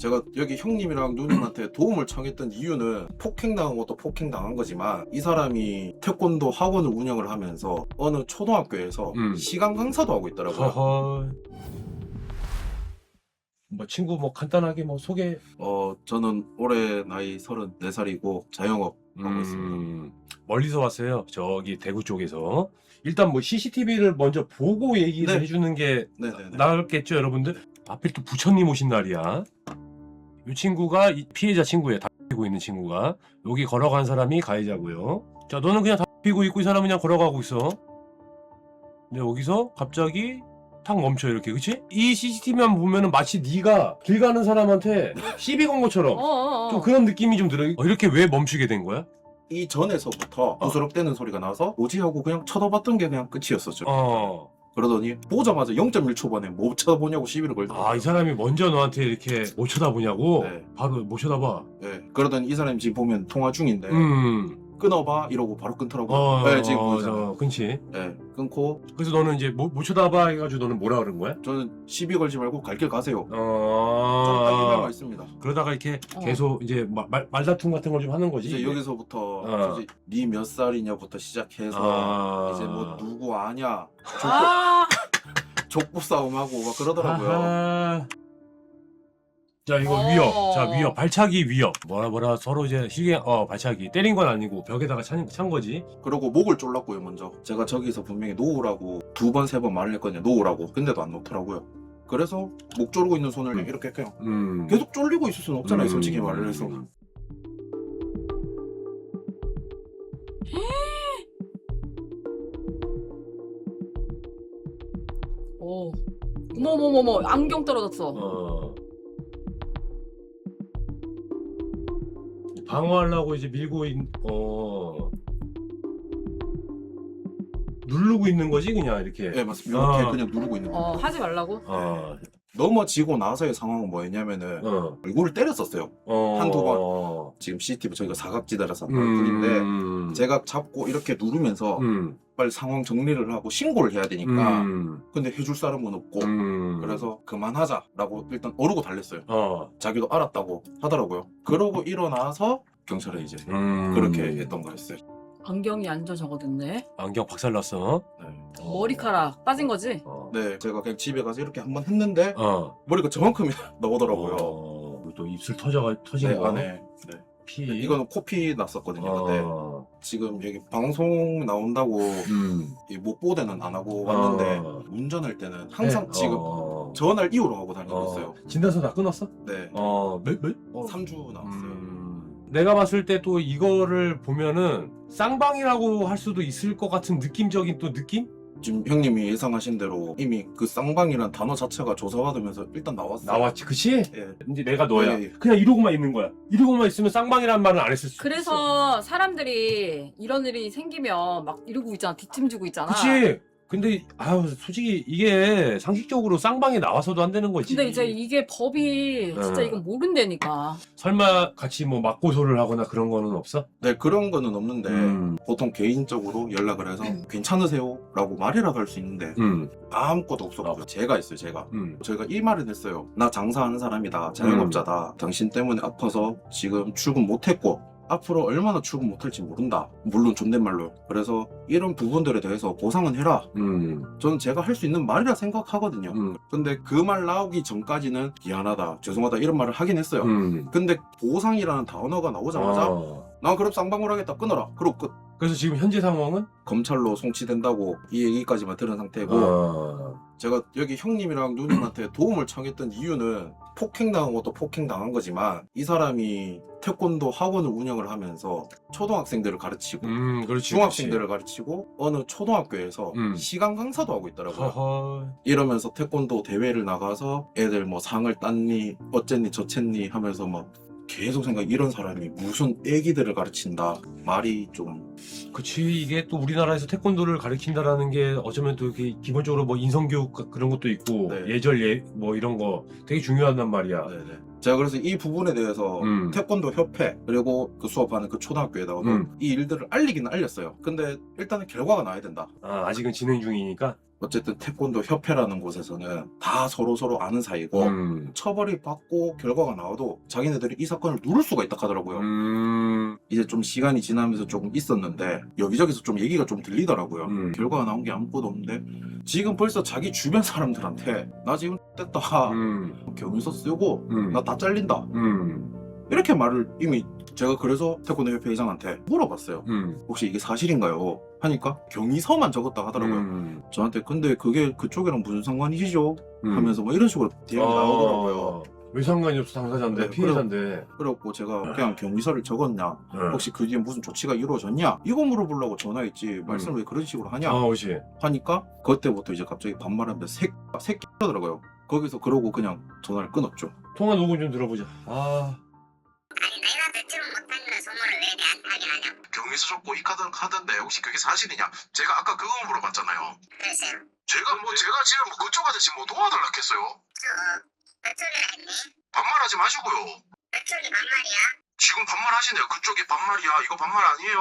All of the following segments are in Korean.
제가 여기 형님이랑 누님한테 도움을 청했던 이유는 폭행당한 것도 폭행당한 거지만 이 사람이 태권도 학원을 운영을 하면서 어느 초등학교에서 시간 강사도 하고 있더라고요. 허허. 뭐 친구 뭐 간단하게 뭐 소개. 저는 올해 나이 34살이고 자영업 하고 있습니다. 멀리서 왔어요. 저기 대구 쪽에서. 일단 뭐 CCTV를 먼저 보고 얘기를 네. 해주는 게 네네네. 나을겠죠, 여러분들? 하필 또 부처님 오신 날이야. 이 친구가 이 피해자 친구예요. 다 피고 있는 친구가. 여기 걸어간 사람이 가해자고요. 자, 너는 그냥 다 피고 있고 이 사람은 그냥 걸어가고 있어. 근데 여기서 갑자기 탁 멈춰 이렇게, 그치? 이 CCTV만 보면은 마치 네가 길 가는 사람한테 시비 건 것처럼 좀 그런 느낌이 좀 들어. 이렇게 왜 멈추게 된 거야? 이 전에서부터 부스럭대는 소리가 나서 뭐지 하고 그냥 쳐다봤던 게 그냥 끝이었었죠. 그러더니 보자마자 0.1초 만에 뭐 쳐다보냐고 시비를 걸더라고요. 아, 이 사람이 먼저 너한테 이렇게 못 쳐다보냐고? 네. 바로 못 쳐다봐. 네. 그러더니 이 사람이 지금 보면 통화 중인데 끊어봐 이러고 바로 끊더라고요. 네, 지금 보잖아요. 그렇지. 네, 끊고 그래서 너는 이제 못 쳐다봐 해가지고 너는 뭐라 그런 거야? 저는 시비 걸지 말고 갈 길 가세요. 좀 아, 딱 이말 있습니다. 그러다가 이렇게 계속 이제 말다툼 같은 걸 좀 하는 거지. 이제 여기서부터 니 몇 살이냐부터 시작해서 이제 뭐 누구 아냐 족보 싸움하고 막 그러더라고요. 아하. 자, 이거 위협. 자, 위협. 발차기 위협. 뭐라 서로 이제 발차기. 때린 건 아니고 벽에다가 찬 거지. 그러고 목을 졸랐고요. 먼저 제가 저기서 분명히 놓으라고 2번 3번 말을 했거든요. 놓으라고. 근데도 안 놓더라고요. 그래서 목 조르고 있는 손을 이렇게 그냥 계속 쫄리고 있을 수는 없잖아요. 솔직히 말을 해서. 어머머머머, 안경 떨어졌어. 방어하려고 이제 누르고 있는 거지 그냥 이렇게. 네, 맞습니다. 이렇게 그냥 누르고 있는 거예요. 하지 말라고? 넘어지고 나서의 상황은 뭐였냐면은 얼굴을 때렸었어요. 한두 번. 지금 CCTV 저희가 사각지대라서 안 나올 뿐인데 제가 잡고 이렇게 누르면서 빨리 상황 정리를 하고 신고를 해야 되니까 근데 해줄 사람은 없고 그래서 그만하자라고 일단 어르고 달랬어요. 자기도 알았다고 하더라고요. 그러고 일어나서 경찰에 이제 그렇게 했던 거였어요. 안경이 안 젖어졌네. 안경 박살났어. 네. 머리카락 빠진 거지? 네, 제가 그냥 집에 가서 이렇게 한번 했는데 머리가 저만큼이 나오더라고요. 또 입술 터진 네, 거. 안에. 네. 피. 이거는 코피 났었거든요. 근데 지금 여기 방송 나온다고 이 목보대는 안 하고 왔는데 운전할 때는 항상 지금 전화를 이후로 하고 다니고 있어요. 진단서 다 끊었어? 네. 몇? 3주 남았어요. 내가 봤을 때 또 이거를 보면은 쌍방이라고 할 수도 있을 것 같은 느낌적인 또 느낌? 지금 형님이 예상하신 대로 이미 그 쌍방이란 단어 자체가 조사받으면서 일단 나왔어요. 나왔지, 그치? 예. 이제 내가 너야. 예. 그냥 이러고만 있는 거야. 이러고만 있으면 쌍방이라는 말은 안 했을 수 있어. 그래서 사람들이 이런 일이 생기면 막 이러고 있잖아. 뒷짐지고 있잖아. 그치? 근데 솔직히 이게 상식적으로 쌍방이 나와서도 안 되는 거지. 근데 이제 이게 법이 진짜 이건 모른다니까. 설마 같이 뭐 맞고소를 하거나 그런 거는 없어? 네, 그런 거는 없는데 보통 개인적으로 연락을 해서 괜찮으세요? 라고 말이라도 할 수 있는데 아무것도 없었고요. 제가 있어요. 제가 이 말은 했어요. 나 장사하는 사람이다. 자영업자다. 당신 때문에 아파서 지금 출근 못했고 앞으로 얼마나 출근 못할지 모른다. 물론 존댓말로. 그래서 이런 부분들에 대해서 보상은 해라. 저는 제가 할 수 있는 말이라 생각하거든요. 근데 그 말 나오기 전까지는 미안하다, 죄송하다 이런 말을 하긴 했어요. 근데 보상이라는 단어가 나오자마자 나 그럼 쌍방울 하겠다, 끊어라. 그러고 끝. 그래서 지금 현재 상황은? 검찰로 송치된다고 이 얘기까지만 들은 상태고 제가 여기 형님이랑 누님한테 도움을 청했던 이유는 폭행당한 것도 폭행당한 거지만 이 사람이 태권도 학원을 운영을 하면서 초등학생들을 가르치고 그렇지, 중학생들을 가르치고 어느 초등학교에서 시간 강사도 하고 있더라고요. 이러면서 태권도 대회를 나가서 애들 뭐 상을 땄니 어쨌니 저쨌니 하면서 막 계속 이런 사람이 무슨 애기들을 가르친다. 말이 좀. 그치, 이게 또 우리나라에서 태권도를 가르친다라는 게 어쩌면 또 이렇게 기본적으로 뭐 인성교육 그런 것도 있고 예절 뭐 이런 거 되게 중요하단 말이야. 네네. 제가 그래서 이 부분에 대해서 태권도 협회 그리고 그 수업하는 그 초등학교에다가도 이 일들을 알리기는 알렸어요. 근데 일단은 결과가 나야 된다. 아직은 진행 중이니까. 어쨌든 태권도 협회라는 곳에서는 다 서로 아는 사이고 처벌이 받고 결과가 나와도 자기네들이 이 사건을 누를 수가 있다 하더라고요. 이제 좀 시간이 지나면서 조금 있었는데 여기저기서 좀 얘기가 좀 들리더라고요. 결과가 나온 게 아무것도 없는데 지금 벌써 자기 주변 사람들한테 나 지금 됐다, 경위서 쓰고 나 다 잘린다, 이렇게 말을 이미 제가 그래서 태권도 협회 회장한테 물어봤어요. 혹시 이게 사실인가요? 하니까 경위서만 적었다 하더라고요. 저한테 근데 그게 그쪽이랑 무슨 상관이시죠? 하면서 뭐 이런 식으로 대응이 나오더라고요. 왜 상관이 없어, 당사자인데, 네, 피해자인데. 그래갖고 제가 그냥 경위서를 적었냐, 혹시 그 뒤에 무슨 조치가 이루어졌냐, 이거 물어보려고 전화했지 말씀을 왜 그런 식으로 하냐 그렇지. 하니까 그때부터 이제 갑자기 반말하면서 새끼 하더라고요. 거기서 그러고 그냥 전화를 끊었죠. 통화 녹음 좀 들어보자. 아니 내가 듣지를 못하는 소문을 왜 내한테 하냐. 경위서 적고 이 카드인데 혹시 그게 사실이냐? 제가 아까 그거 물어봤잖아요. 글쎄요. 제가 지금 그쪽한테 지금 도와달라 했어요. 몇 소리를 했니? 반말하지 마시고요. 몇 소리 반말이야? 지금 반말하시네요. 그쪽이 반말이야. 이거 반말 아니에요?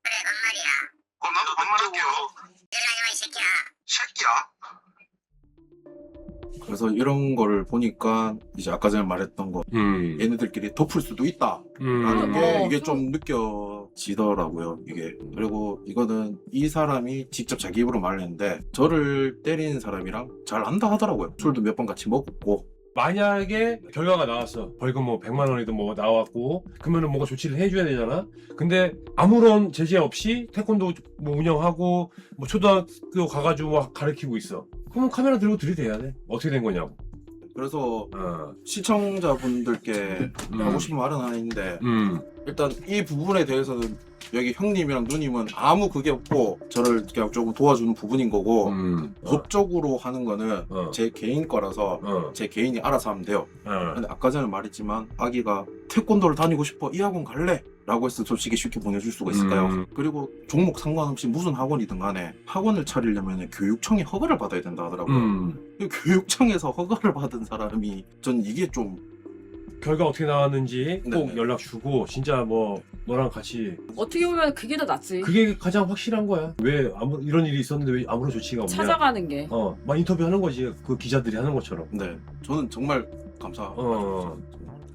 그래 반말이야. 그럼 나도 반말할게요. 연락이 와 이 새끼야. 새끼야. 그래서 이런 거를 보니까 이제 아까 전에 말했던 거 얘네들끼리 덮을 수도 있다 라는 게 이게 좀 느껴지더라고요. 이게 그리고 이거는 이 사람이 직접 자기 입으로 말을 했는데 저를 때리는 사람이랑 잘 안다 하더라고요. 술도 몇 번 같이 먹었고. 만약에 결과가 나왔어. 벌금 뭐 100만 원이든 뭐 나왔고, 그러면은 뭔가 조치를 해줘야 되잖아. 근데 아무런 제재 없이 태권도 뭐 운영하고, 뭐 초등학교 가가지고 막 가르치고 있어. 그러면 카메라 들고 들이대야 돼. 어떻게 된 거냐고. 그래서 시청자분들께 하고 싶은 말은 하나 있는데 일단 이 부분에 대해서는 여기 형님이랑 누님은 아무 그게 없고 저를 그냥 조금 도와주는 부분인 거고 법적으로 하는 거는 제 개인 거라서 제 개인이 알아서 하면 돼요. 근데 아까 전에 말했지만 아기가 태권도를 다니고 싶어, 이 학원 갈래? 라고 해서 솔직히 쉽게 보내줄 수가 있을까요? 그리고 종목 상관없이 무슨 학원이든 간에 학원을 차리려면 교육청의 허가를 받아야 된다 하더라고요. 교육청에서 허가를 받은 사람이 전 이게 좀 결과 어떻게 나왔는지 꼭 네네. 연락 주고, 진짜 뭐 너랑 같이, 어떻게 보면 그게 더 낫지. 그게 가장 확실한 거야. 왜 이런 일이 있었는데 왜 아무런 조치가 없냐. 찾아가는 게. 막 인터뷰하는 거지. 그 기자들이 하는 것처럼. 네, 저는 정말 감사합니다.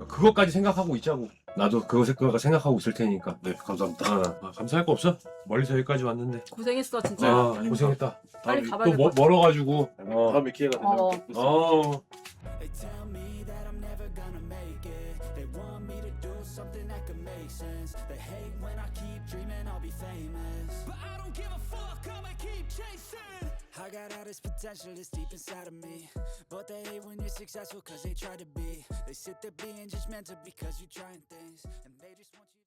그것까지 생각하고 있자고. 나도 그거 생각하고 있을 테니까. 네, 감사합니다. 감사할 거 없어. 멀리서 여기까지 왔는데. 고생했어 진짜. 고생했다. 빨리 다음에- 가봐야 또 될 것 같아. 멀어가지고. 다음에 기회가 되면 어. 뵙겠습니다. They tell me that I'm never gonna make it. They want me to do something that could make sense. They hate when I keep dreaming I'll be famous. But I don't give a fuck, I'ma keep chasing. I got all this potential that's deep inside of me. But they hate when you're successful cause they try to be. They sit there being judgmental because you're trying things. And they just want